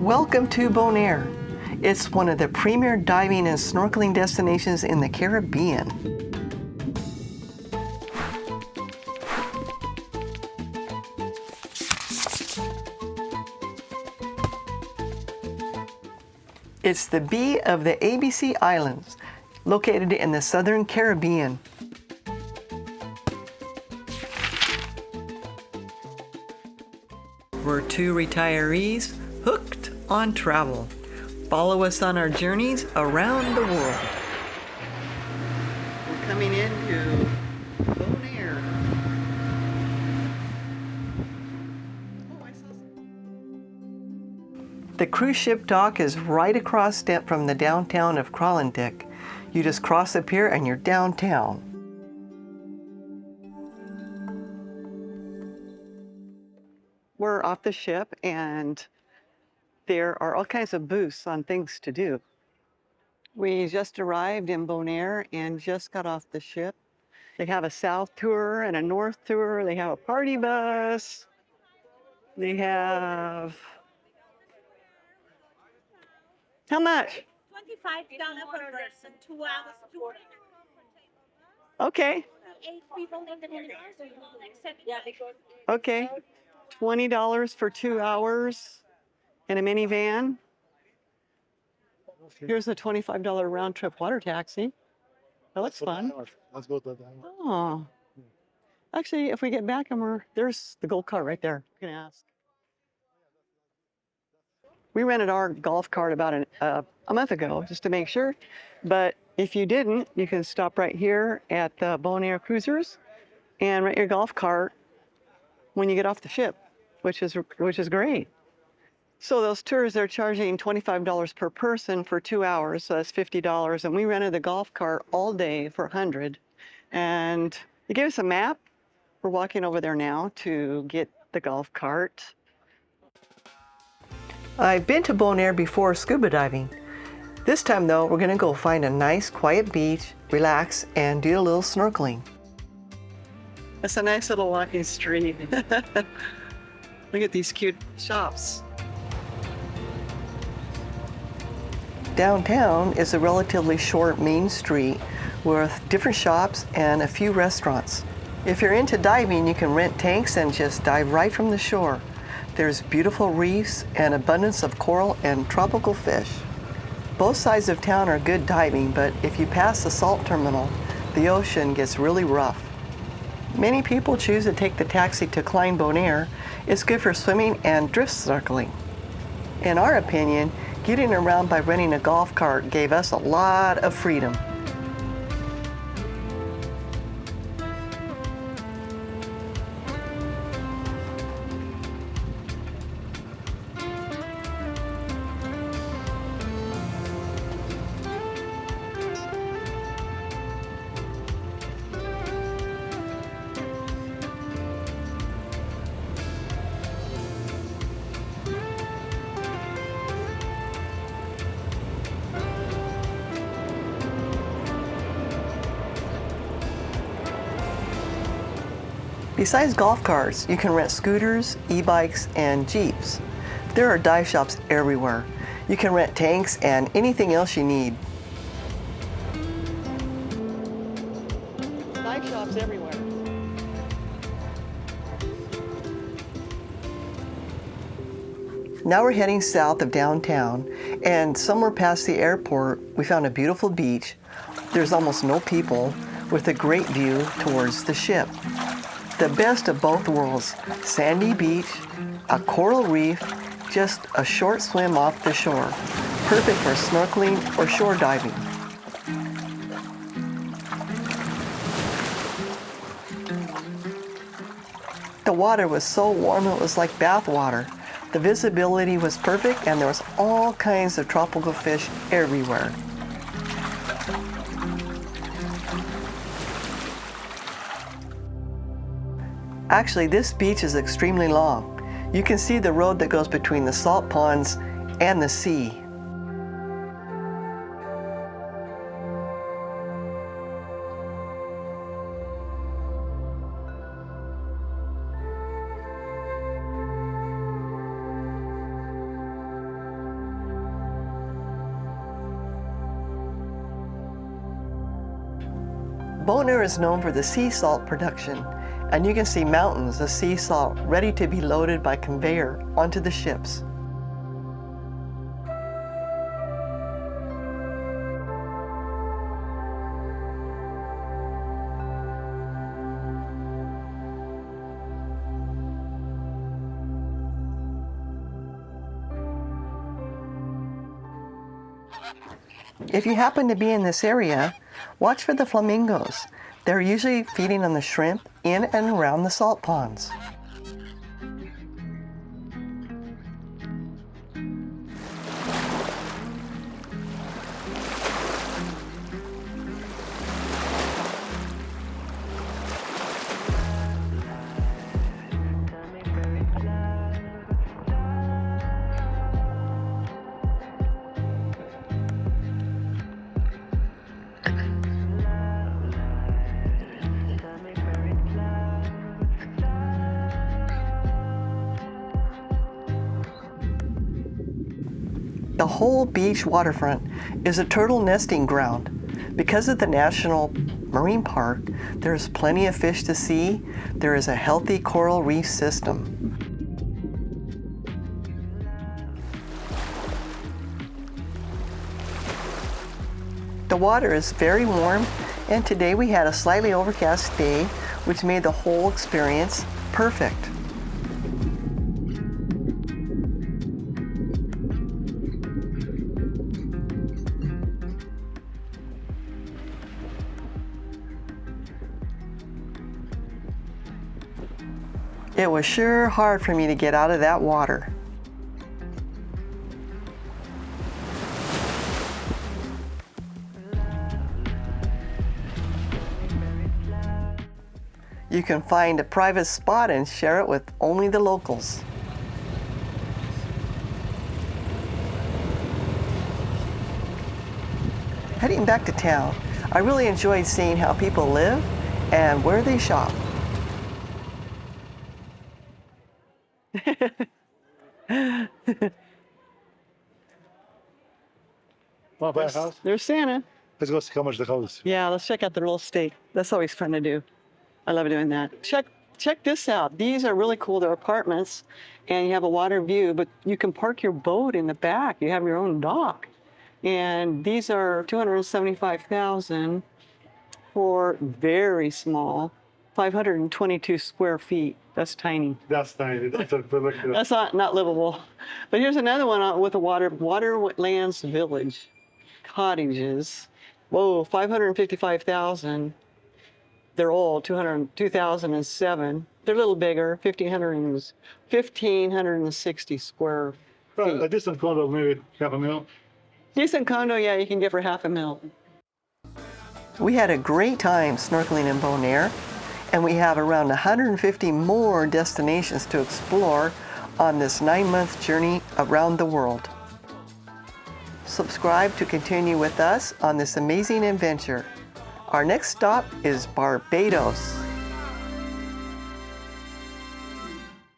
Welcome to Bonaire. It's one of the premier diving and snorkeling destinations in the Caribbean. It's the B of the ABC Islands, located in the southern Caribbean. We're two retirees hooked on travel. Follow us on our journeys around the world. We're coming into Bonaire. Oh, I saw some. The cruise ship dock is right across from the downtown of Kralendijk. You just cross the pier and you're downtown. We're off the ship and there are all kinds of booths on things to do. We just arrived in Bonaire and just got off the ship. They have a south tour and a north tour. They have a party bus. They have... How much? $25 per person, 2 hours tour. Okay. 8 people in the minibus. Okay. $20 for 2 hours in a minivan. Here's a $25 round trip water taxi. That looks fun. Let's go to that. Oh. Actually, if we get back and there's the gold cart right there. You can ask. We rented our golf cart about a month ago just to make sure. But if you didn't, you can stop right here at the Bonaire Cruisers and rent your golf cart when you get off the ship, which is great. So those tours, they're charging $25 per person for 2 hours, so that's $50. And we rented the golf cart all day for $100. And they gave us a map. We're walking over there now to get the golf cart. I've been to Bonaire before scuba diving. This time though, we're gonna go find a nice quiet beach, relax, and do a little snorkeling. It's a nice little walking street. Look at these cute shops. Downtown is a relatively short main street with different shops and a few restaurants. If you're into diving, you can rent tanks and just dive right from the shore. There's beautiful reefs and abundance of coral and tropical fish. Both sides of town are good diving, but if you pass the salt terminal, the ocean gets really rough. Many people choose to take the taxi to Klein Bonaire. It's good for swimming and drift snorkeling. In our opinion, getting around by renting a golf cart gave us a lot of freedom. Besides golf carts, you can rent scooters, e-bikes, and Jeeps. There are dive shops everywhere. You can rent tanks and anything else you need. Dive shops everywhere. Now we're heading south of downtown, and somewhere past the airport, we found a beautiful beach. There's almost no people, with a great view towards the ship. The best of both worlds, sandy beach, a coral reef, just a short swim off the shore. Perfect for snorkeling or shore diving. The water was so warm it was like bath water. The visibility was perfect and there was all kinds of tropical fish everywhere. Actually, this beach is extremely long. You can see the road that goes between the salt ponds and the sea. Bonaire is known for the sea salt production, and you can see mountains of sea salt ready to be loaded by conveyor onto the ships. If you happen to be in this area, watch for the flamingos. They're usually feeding on the shrimp in and around the salt ponds. The whole beach waterfront is a turtle nesting ground. Because of the National Marine Park, there's plenty of fish to see. There is a healthy coral reef system. The water is very warm, and today we had a slightly overcast day, which made the whole experience perfect. It was sure hard for me to get out of that water. You can find a private spot and share it with only the locals. Heading back to town, I really enjoyed seeing how people live and where they shop. Want to buy a house? There's Santa. Let's go see how much the house. Yeah, let's check out the real estate. That's always fun to do. I love doing that. Check this out. These are really cool. They're apartments, and you have a water view, but you can park your boat in the back. You have your own dock. And these are $275,000 for very small, 522 square feet. That's tiny. That's tiny. That's a That's not livable. But here's another one with a Waterlands Village. Cottages. Whoa, 555,000. They're old, 2007. They're a little bigger, 1,560 square feet. a decent condo, maybe $500,000. Decent condo, yeah, you can get for $500,000. We had a great time snorkeling in Bonaire, and we have around 150 more destinations to explore on this 9-month journey around the world. Subscribe to continue with us on this amazing adventure. Our next stop is Barbados.